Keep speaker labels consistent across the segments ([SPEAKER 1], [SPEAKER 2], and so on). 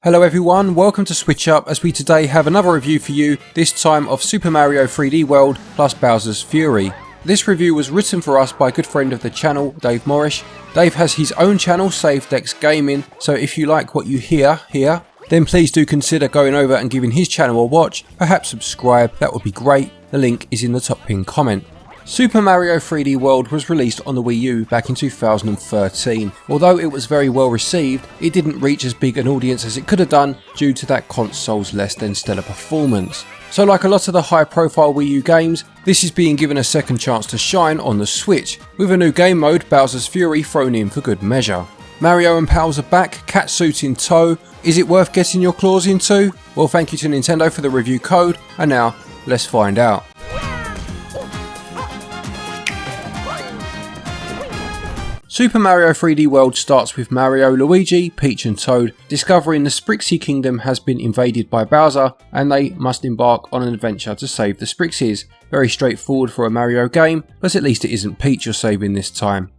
[SPEAKER 1] Hello everyone, welcome to SwitchUp as we today have another review for you, this time of Super Mario 3D World plus Bowser's Fury. This review was written for us by a good friend of the channel, David Morrish. Dave has his own channel, SaveDex Gaming, so if you like what you hear here, then please do consider going over and giving his channel a watch, perhaps subscribe, that would be great. The link is in the top pinned comment. Super Mario 3D World was released on the Wii U back in 2013. Although it was very well received, it didn't reach as big an audience as it could have done due to that console's less than stellar performance. So like a lot of the high profile Wii U games, this is being given a second chance to shine on the Switch, with a new game mode, Bowser's Fury, thrown in for good measure. Mario and pals are back, cat suit in tow. Is it worth getting your claws into? Well, thank you to Nintendo for the review code, and now let's find out. Super Mario 3D World starts with Mario, Luigi, Peach and Toad discovering the Sprixie Kingdom has been invaded by Bowser and they must embark on an adventure to save the Sprixies. Very straightforward for a Mario game, but at least it isn't Peach you're saving this time.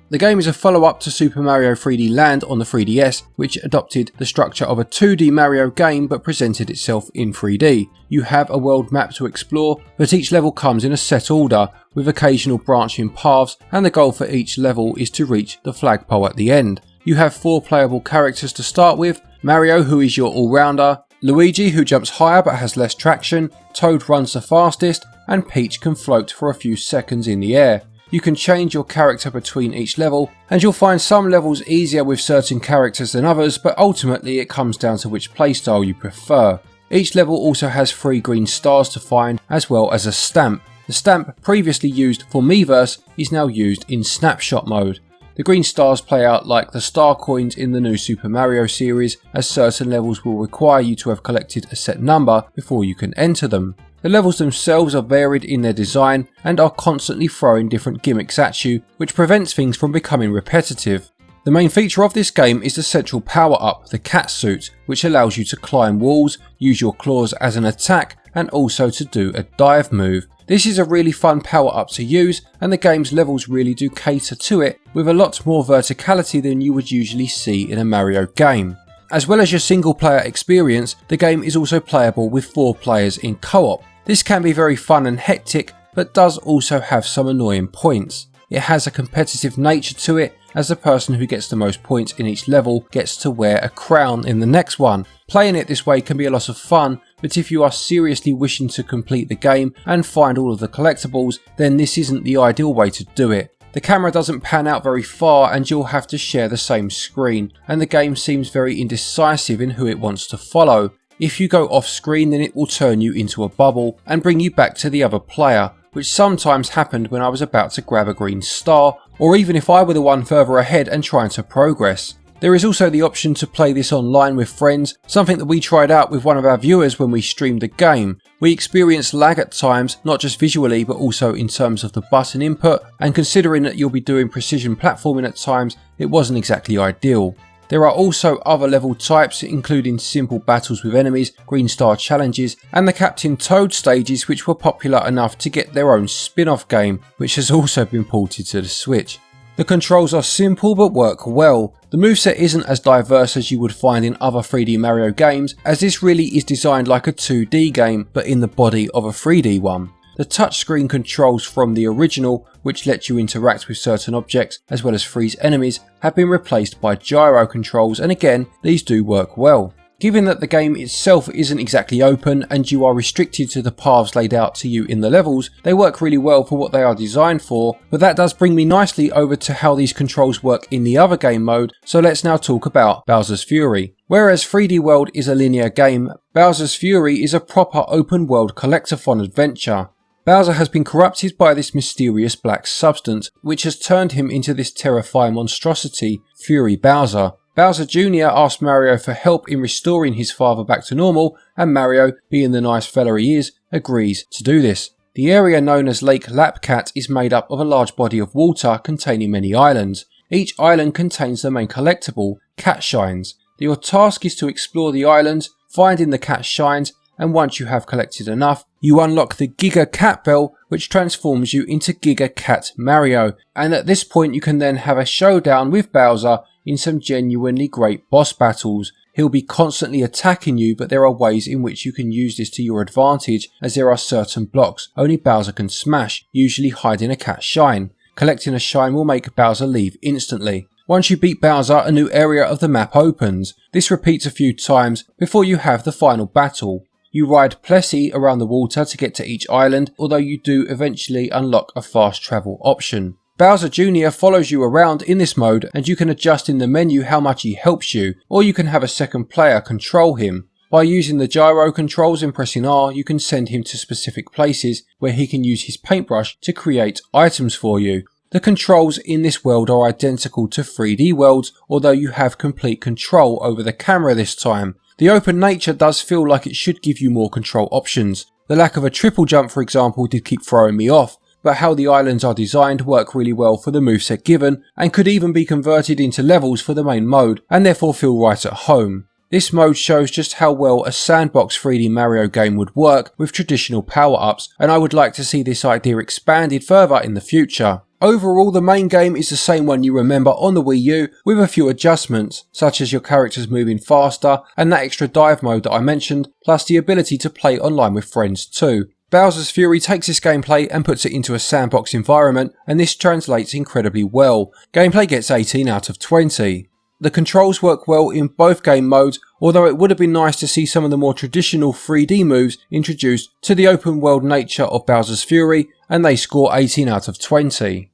[SPEAKER 1] The game is a follow-up to Super Mario 3D Land on the 3DS, which adopted the structure of a 2D Mario game but presented itself in 3D. You have a world map to explore, but each level comes in a set order, with occasional branching paths, and the goal for each level is to reach the flagpole at the end. You have 4 playable characters to start with: Mario, who is your all-rounder, Luigi, who jumps higher but has less traction, Toad runs the fastest, and Peach can float for a few seconds in the air. You can change your character between each level, and you'll find some levels easier with certain characters than others, but ultimately it comes down to which playstyle you prefer. Each level also has 3 green stars to find, as well as a stamp. The stamp, previously used for Miiverse, is now used in snapshot mode. The green stars play out like the star coins in the new Super Mario series, as certain levels will require you to have collected a set number before you can enter them. The levels themselves are varied in their design and are constantly throwing different gimmicks at you, which prevents things from becoming repetitive. The main feature of this game is the central power-up, the cat suit, which allows you to climb walls, use your claws as an attack, and also to do a dive move. This is a really fun power-up to use, and the game's levels really do cater to it, with a lot more verticality than you would usually see in a Mario game. As well as your single player experience, the game is also playable with 4 players in co-op. This can be very fun and hectic, but does also have some annoying points. It has a competitive nature to it, as the person who gets the most points in each level gets to wear a crown in the next one. Playing it this way can be a lot of fun, but if you are seriously wishing to complete the game and find all of the collectibles, then this isn't the ideal way to do it. The camera doesn't pan out very far and you'll have to share the same screen, and the game seems very indecisive in who it wants to follow. If you go off screen, then it will turn you into a bubble and bring you back to the other player, which sometimes happened when I was about to grab a green star, or even if I were the one further ahead and trying to progress. There is also the option to play this online with friends, something that we tried out with one of our viewers when we streamed the game. We experienced lag at times, not just visually but also in terms of the button input, and considering that you'll be doing precision platforming at times, it wasn't exactly ideal. There are also other level types, including simple battles with enemies, green star challenges, and the Captain Toad stages, which were popular enough to get their own spin-off game, which has also been ported to the Switch. The controls are simple but work well. The moveset isn't as diverse as you would find in other 3D Mario games, as this really is designed like a 2D game, but in the body of a 3D one. The touchscreen controls from the original, which let you interact with certain objects as well as freeze enemies, have been replaced by gyro controls, and again, these do work well. Given that the game itself isn't exactly open and you are restricted to the paths laid out to you in the levels, they work really well for what they are designed for, but that does bring me nicely over to how these controls work in the other game mode, so let's now talk about Bowser's Fury. Whereas 3D World is a linear game, Bowser's Fury is a proper open world collectathon adventure. Bowser has been corrupted by this mysterious black substance, which has turned him into this terrifying monstrosity, Fury Bowser. Bowser Jr. asks Mario for help in restoring his father back to normal, and Mario, being the nice fella he is, agrees to do this. The area known as Lake Lapcat is made up of a large body of water containing many islands. Each island contains the main collectible, cat shines. Your task is to explore the islands, finding the cat shines, and once you have collected enough, you unlock the Giga Cat Bell, which transforms you into Giga Cat Mario, and at this point you can then have a showdown with Bowser in some genuinely great boss battles. He'll be constantly attacking you, but there are ways in which you can use this to your advantage, as there are certain blocks only Bowser can smash, usually hiding a cat shine. Collecting a shine will make Bowser leave instantly. Once you beat Bowser, a new area of the map opens. This repeats a few times before you have the final battle. You ride Plessy around the water to get to each island, although you do eventually unlock a fast travel option. Bowser Jr. follows you around in this mode, and you can adjust in the menu how much he helps you, or you can have a second player control him. By using the gyro controls and pressing R, you can send him to specific places where he can use his paintbrush to create items for you. The controls in this world are identical to 3D worlds, although you have complete control over the camera this time. The open nature does feel like it should give you more control options. The lack of a triple jump, for example, did keep throwing me off, but how the islands are designed work really well for the moveset given, and could even be converted into levels for the main mode, and therefore feel right at home. This mode shows just how well a sandbox 3D Mario game would work with traditional power-ups, and I would like to see this idea expanded further in the future. Overall, the main game is the same one you remember on the Wii U, with a few adjustments, such as your characters moving faster and that extra dive mode that I mentioned, plus the ability to play online with friends too. Bowser's Fury takes this gameplay and puts it into a sandbox environment, and this translates incredibly well. Gameplay gets 18 out of 20. The controls work well in both game modes, although it would have been nice to see some of the more traditional 3D moves introduced to the open world nature of Bowser's Fury, and they score 18 out of 20.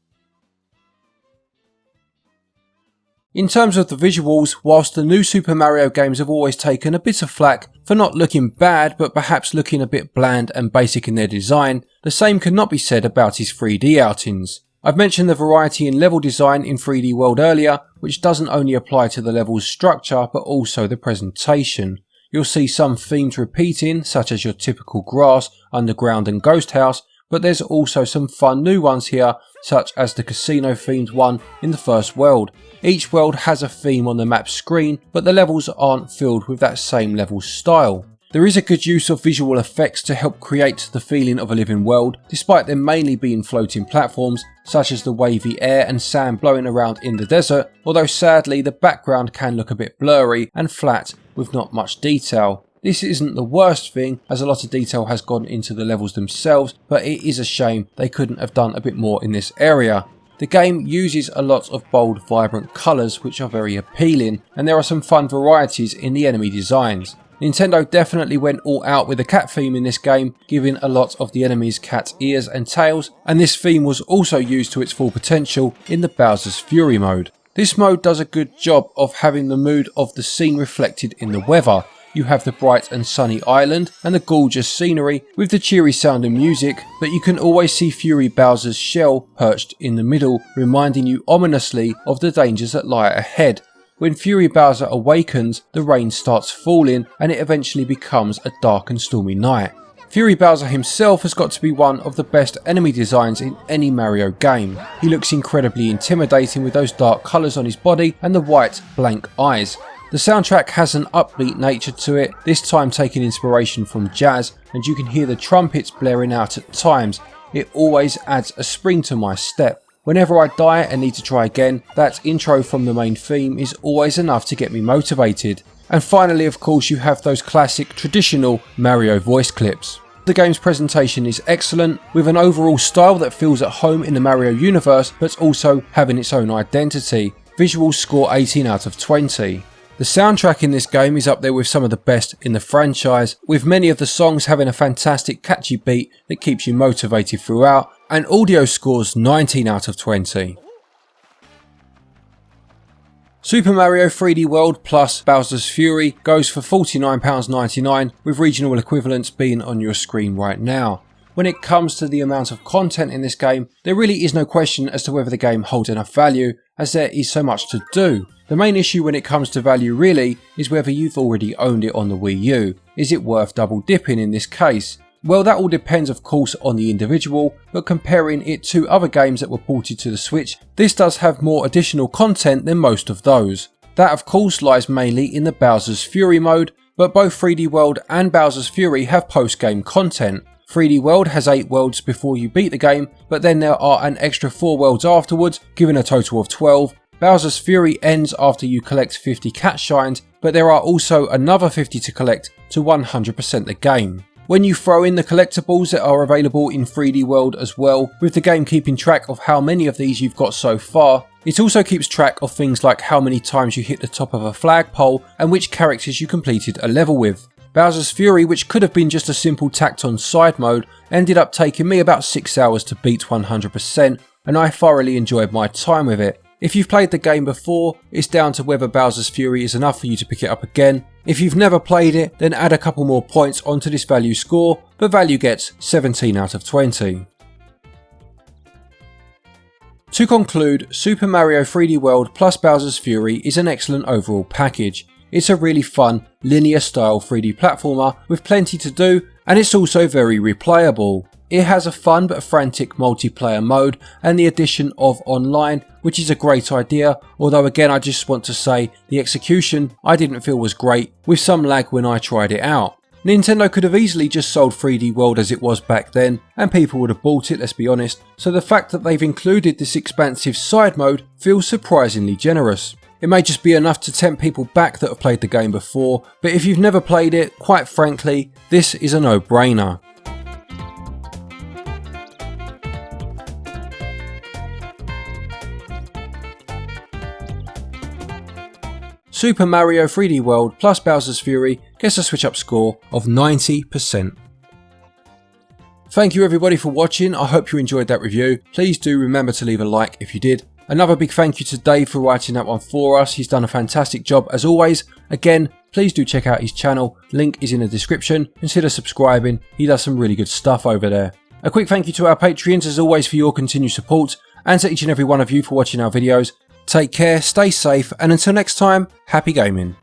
[SPEAKER 1] In terms of the visuals, whilst the new Super Mario games have always taken a bit of flack for not looking bad but perhaps looking a bit bland and basic in their design, the same cannot be said about his 3D outings. I've mentioned the variety in level design in 3D World earlier, which doesn't only apply to the level's structure but also the presentation. You'll see some themes repeating, such as your typical grass, underground and ghost house, but there's also some fun new ones here, such as the casino themed one in the first world. Each world has a theme on the map screen, but the levels aren't filled with that same level style. There is a good use of visual effects to help create the feeling of a living world, despite them mainly being floating platforms, such as the wavy air and sand blowing around in the desert, although sadly the background can look a bit blurry and flat with not much detail. This isn't the worst thing, as a lot of detail has gone into the levels themselves, but it is a shame they couldn't have done a bit more in this area. The game uses a lot of bold, vibrant colours which are very appealing, and there are some fun varieties in the enemy designs. Nintendo definitely went all out with the cat theme in this game, giving a lot of the enemies cat ears and tails, and this theme was also used to its full potential in the Bowser's Fury mode. This mode does a good job of having the mood of the scene reflected in the weather. You have the bright and sunny island and the gorgeous scenery with the cheery sounding music, but you can always see Fury Bowser's shell perched in the middle, reminding you ominously of the dangers that lie ahead. When Fury Bowser awakens, the rain starts falling and it eventually becomes a dark and stormy night. Fury Bowser himself has got to be one of the best enemy designs in any Mario game. He looks incredibly intimidating with those dark colours on his body and the white, blank eyes. The soundtrack has an upbeat nature to it, this time taking inspiration from jazz, and you can hear the trumpets blaring out at times. It always adds a spring to my step. Whenever I die and need to try again, that intro from the main theme is always enough to get me motivated. And finally, of course, you have those classic traditional Mario voice clips. The game's presentation is excellent, with an overall style that feels at home in the Mario universe but also having its own identity. Visuals score 18 out of 20. The soundtrack in this game is up there with some of the best in the franchise, with many of the songs having a fantastic catchy beat that keeps you motivated throughout, and audio scores 19 out of 20. Super Mario 3D World plus Bowser's Fury goes for £49.99, with regional equivalents being on your screen right now. When it comes to the amount of content in this game, there really is no question as to whether the game holds enough value, as there is so much to do. The main issue when it comes to value really is whether you've already owned it on the Wii U. Is it worth double dipping in this case? Well, that all depends of course on the individual, but comparing it to other games that were ported to the Switch, this does have more additional content than most of those. That of course lies mainly in the Bowser's Fury mode, but both 3D World and Bowser's Fury have post-game content. 3D World has 8 worlds before you beat the game, but then there are an extra 4 worlds afterwards, giving a total of 12. Bowser's Fury ends after you collect 50 cat shines, but there are also another 50 to collect to 100% the game. When you throw in the collectibles that are available in 3D World as well, with the game keeping track of how many of these you've got so far, it also keeps track of things like how many times you hit the top of a flagpole and which characters you completed a level with. Bowser's Fury, which could have been just a simple tacked on side mode, ended up taking me about 6 hours to beat 100%, and I thoroughly enjoyed my time with it. If you've played the game before, it's down to whether Bowser's Fury is enough for you to pick it up again. If you've never played it, then add a couple more points onto this value score, but value gets 17 out of 20. To conclude, Super Mario 3D World plus Bowser's Fury is an excellent overall package. It's a really fun, linear style 3D platformer with plenty to do, and it's also very replayable. It has a fun but frantic multiplayer mode and the addition of online, which is a great idea, although again I just want to say the execution I didn't feel was great, with some lag when I tried it out. Nintendo could have easily just sold 3D World as it was back then, and people would have bought it, let's be honest, so the fact that they've included this expansive side mode feels surprisingly generous. It may just be enough to tempt people back that have played the game before, but if you've never played it, quite frankly, this is a no-brainer. Super Mario 3D World plus Bowser's Fury gets a SwitchUp score of 90%. Thank you everybody for watching, I hope you enjoyed that review. Please do remember to leave a like if you did. Another big thank you to Dave for writing that one for us, he's done a fantastic job as always. Again, please do check out his channel, link is in the description, consider subscribing, he does some really good stuff over there. A quick thank you to our Patreons as always for your continued support, and to each and every one of you for watching our videos. Take care, stay safe, and until next time, happy gaming.